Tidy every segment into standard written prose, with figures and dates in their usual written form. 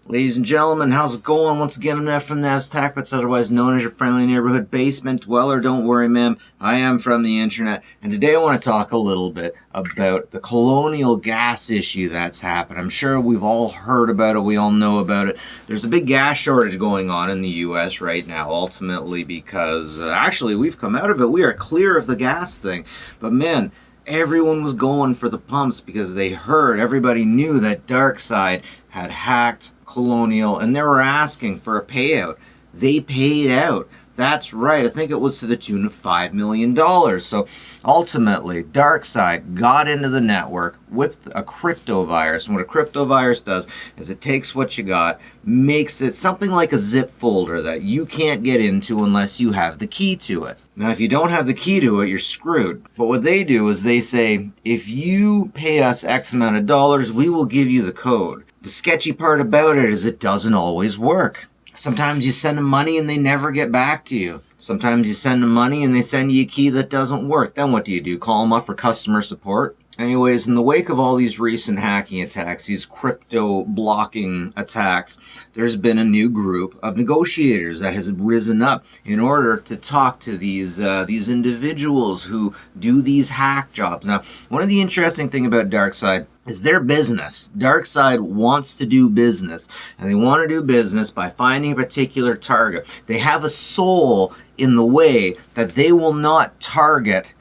Ladies and gentlemen, how's it going? Once again, I'm Neff from Neff's Tech Bits, otherwise known as your friendly neighborhood basement dweller. Don't worry, ma'am. I am from the internet, and today I want to talk a little bit about the Colonial Gas issue that's happened. I'm sure we've all heard about it. We all know about it. There's a big gas shortage going on in the U.S. right now, ultimately because, actually, we've come out of it. We are clear of the gas thing. But, man, everyone was going for the pumps because they heard, everybody knew that Darkseid had hacked Colonial, and they were asking for a payout. They paid out. That's right. I think it was to the tune of $5 million. So ultimately, Darkseid got into the network with a crypto virus. And what a crypto virus does is it takes what you got, makes it something like a zip folder that you can't get into unless you have the key to it. Now, if you don't have the key to it, you're screwed. But what they do is they say, if you pay us X amount of dollars, we will give you the code. The sketchy part about it is it doesn't always work. Sometimes you send them money and they never get back to you. Sometimes you send them money and they send you a key that doesn't work. Then what do? Call them up for customer support? Anyways, in the wake of all these recent hacking attacks, these crypto blocking attacks, there's been a new group of negotiators that has risen up in order to talk to these individuals who do these hack jobs. Now, one of the interesting things about Darkseid is their business. Darkseid wants to do business, and they want to do business by finding a particular target. They have a soul in the way that they will not target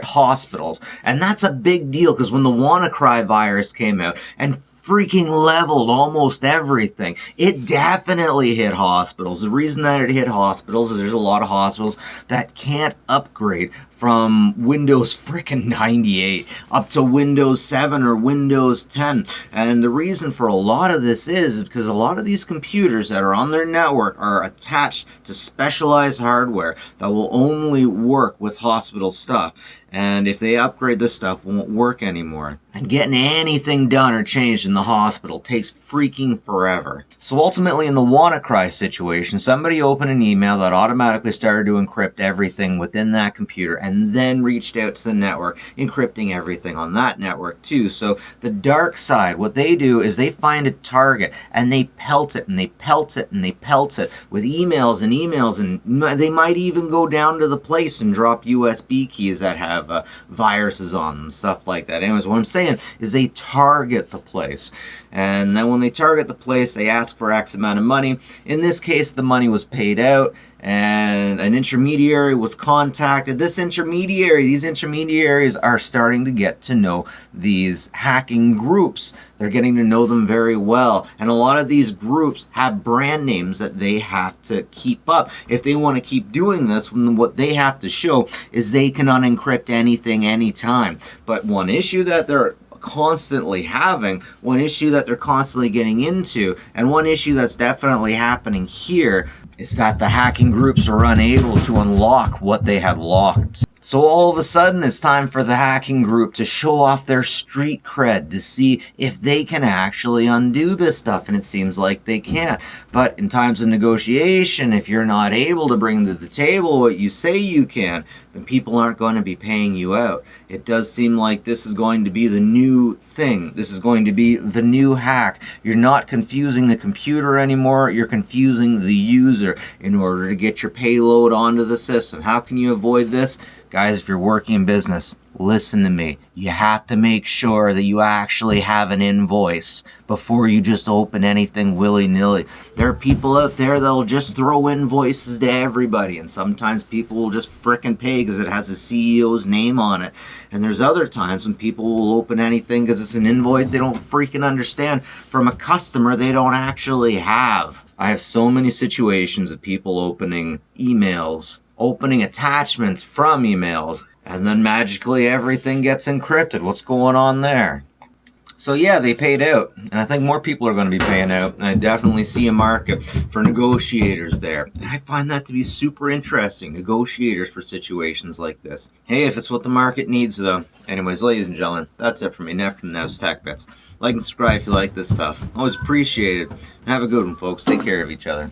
hospitals. And that's a big deal, because when the Wannacry virus came out and freaking leveled almost everything, it definitely hit hospitals. The reason that it hit hospitals is there's a lot of hospitals that can't upgrade from Windows frickin' 98 up to Windows 7 or Windows 10. And the reason for a lot of this is because a lot of these computers that are on their network are attached to specialized hardware that will only work with hospital stuff. And if they upgrade, this stuff won't work anymore. And getting anything done or changed in the hospital takes freaking forever. So ultimately, in the Wannacry situation, somebody opened an email that automatically started to encrypt everything within that computer and then reached out to the network, encrypting everything on that network too. So the Darkseid, what they do is they find a target and they pelt it and they pelt it and they pelt it with emails and emails, and they might even go down to the place and drop USB keys that have viruses on them, stuff like that. Anyways, what I'm saying is they target the place, and then when they target the place, they ask for X amount of money. In this case, the money was paid out, and an intermediary was contacted. These intermediaries are starting to get to know these hacking groups. They're getting to know them very well. And a lot of these groups have brand names that they have to keep up. If they want to keep doing this, what they have to show is they can unencrypt anything, anytime. But one issue that they're constantly having, one issue that they're constantly getting into, and one issue that's definitely happening here is that the hacking groups are unable to unlock what they had locked. So all of a sudden, it's time for the hacking group to show off their street cred to see if they can actually undo this stuff, and it seems like they can't. But in times of negotiation, if you're not able to bring to the table what you say you can, then people aren't going to be paying you out. It does seem like this is going to be the new thing. This is going to be the new hack. You're not confusing the computer anymore. You're confusing the user in order to get your payload onto the system. How can you avoid this? Guys, if you're working in business, listen to me. You have to make sure that you actually have an invoice before you just open anything willy-nilly. There are people out there that'll just throw invoices to everybody, and sometimes people will just frickin' pay because it has the CEO's name on it. And there's other times when people will open anything because it's an invoice they don't freaking understand from a customer they don't actually have. I have so many situations of people opening emails, opening attachments from emails, and then magically everything gets encrypted. What's going on there? So yeah, they paid out, and I think more people are going to be paying out. I definitely see a market for negotiators there. And I find that to be super interesting, negotiators for situations like this. Hey, if it's what the market needs though. Anyways, ladies and gentlemen, that's it for me. Neff from Neff's Tech Bits. Like and subscribe if you like this stuff. Always appreciate it. And have a good one, folks. Take care of each other.